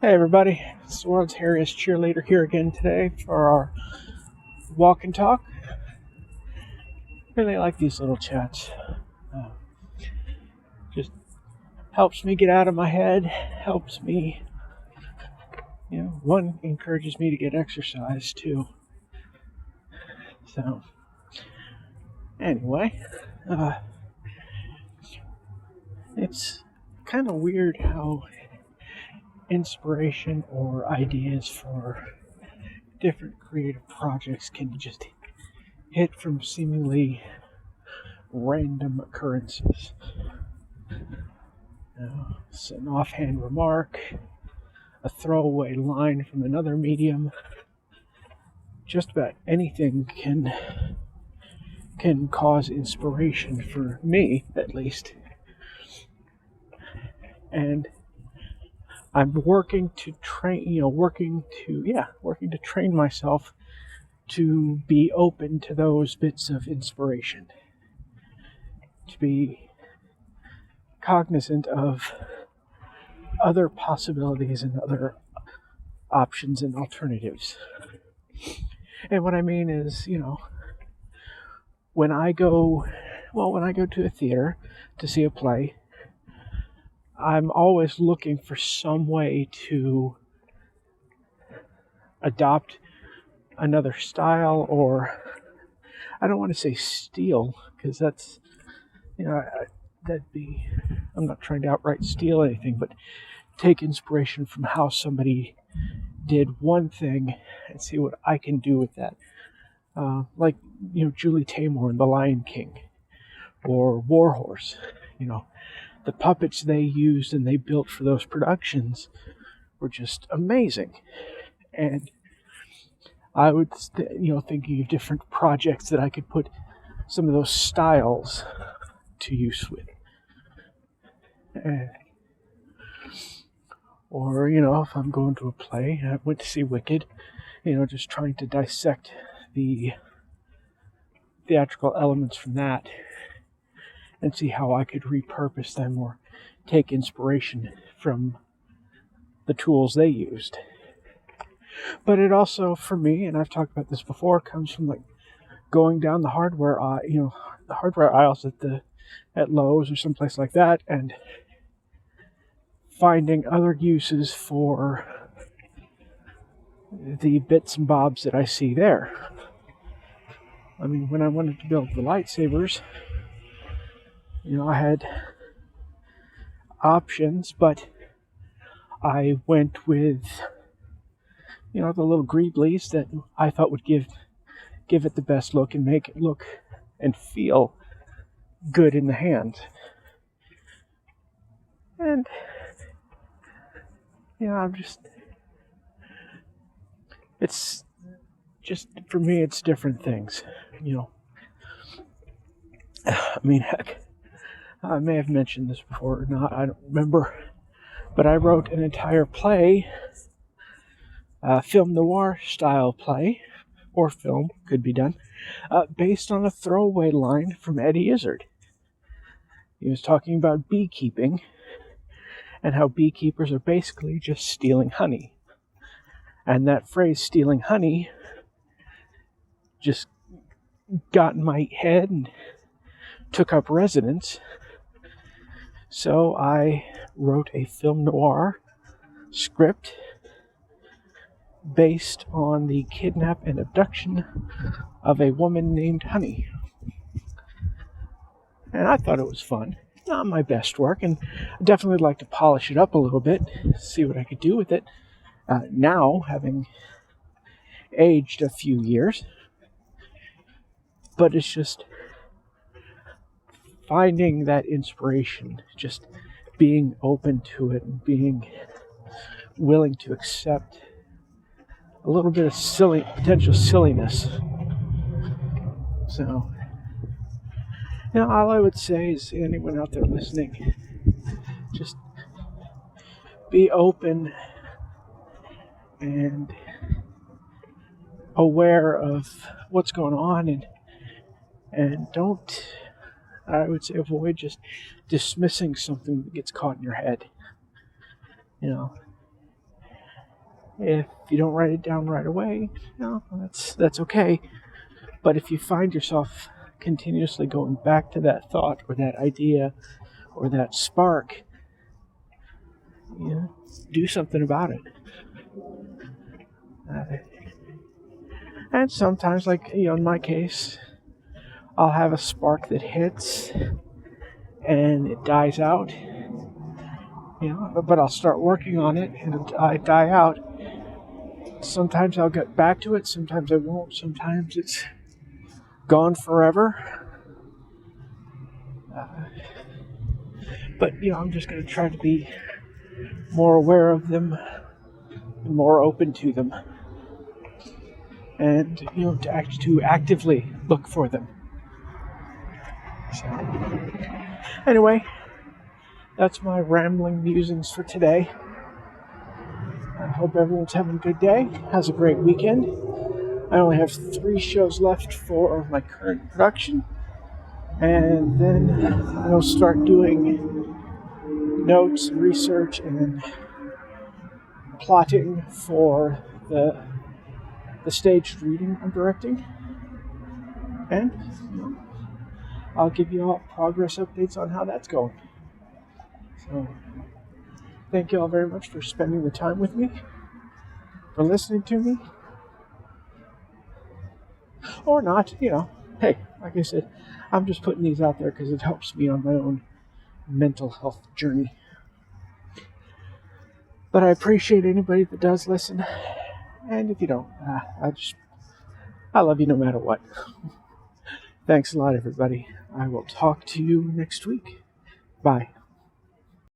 Hey everybody, it's the world's hairiest cheerleader here again today for our walk and talk. Really like these little chats. Uh, just helps me get out of my head, helps me, one encourages me to get exercise too. So, anyway, uh, it's kind of weird how inspiration or ideas for different creative projects can just hit from seemingly random occurrences. It's an offhand remark, a throwaway line from another medium. Just about anything can cause inspiration for me, at least. And I'm working to train myself to be open to those bits of inspiration, to be cognizant of other possibilities and other options and alternatives. And what I mean is, when I go to a theater to see a play, I'm always looking for some way to adopt another style, or I don't want to say steal, because that's, I'm not trying to outright steal anything, but take inspiration from how somebody did one thing and see what I can do with that. Like, Julie Taymor in The Lion King or Warhorse, the puppets they used and they built for those productions were just amazing. And I would, thinking of different projects that I could put some of those styles to use with. Or, if I'm going to a play, I went to see Wicked, just trying to dissect the theatrical elements from that and see how I could repurpose them or take inspiration from the tools they used. But it also, for me, and I've talked about this before, comes from like going down the hardware aisles at Lowe's or someplace like that, and finding other uses for the bits and bobs that I see there. I mean, when I wanted to build the lightsabers, I had options, but I went with, the little greeblies that I thought would give it the best look and make it look and feel good in the hand. And, it's just, for me, it's different things, I mean, heck, I may have mentioned this before or not, I don't remember, but I wrote an entire play, film noir style play, or film, could be done, based on a throwaway line from Eddie Izzard. He was talking about beekeeping and how beekeepers are basically just stealing honey. And that phrase, stealing honey, just got in my head and took up residence. So I wrote a film noir script based on the kidnap and abduction of a woman named Honey. And I thought it was fun. Not my best work, and I'd definitely like to polish it up a little bit, see what I could do with it. Now, having aged a few years, but it's just finding that inspiration, just being open to it and being willing to accept a little bit of potential silliness. So, all I would say is, anyone out there listening, just be open and aware of what's going on, and don't, I would say, avoid just dismissing something that gets caught in your head. If you don't write it down right away, that's okay. But if you find yourself continuously going back to that thought or that idea or that spark, do something about it. And sometimes, like, in my case, I'll have a spark that hits and it dies out, but I'll start working on it and it'll die out. Sometimes I'll get back to it, sometimes I won't, sometimes it's gone forever. But, I'm just going to try to be more aware of them and more open to them. And, to actively look for them. So, anyway, that's my rambling musings for today. I hope everyone's having a good day, has a great weekend. I only have 3 shows left for my current production. And then I'll start doing notes and research and plotting for the staged reading I'm directing. And I'll give you all progress updates on how that's going. So, thank you all very much for spending the time with me, for listening to me. Or not, Hey, like I said, I'm just putting these out there because it helps me on my own mental health journey. But I appreciate anybody that does listen. And if you don't, I love you no matter what. Thanks a lot, everybody. I will talk to you next week. Bye.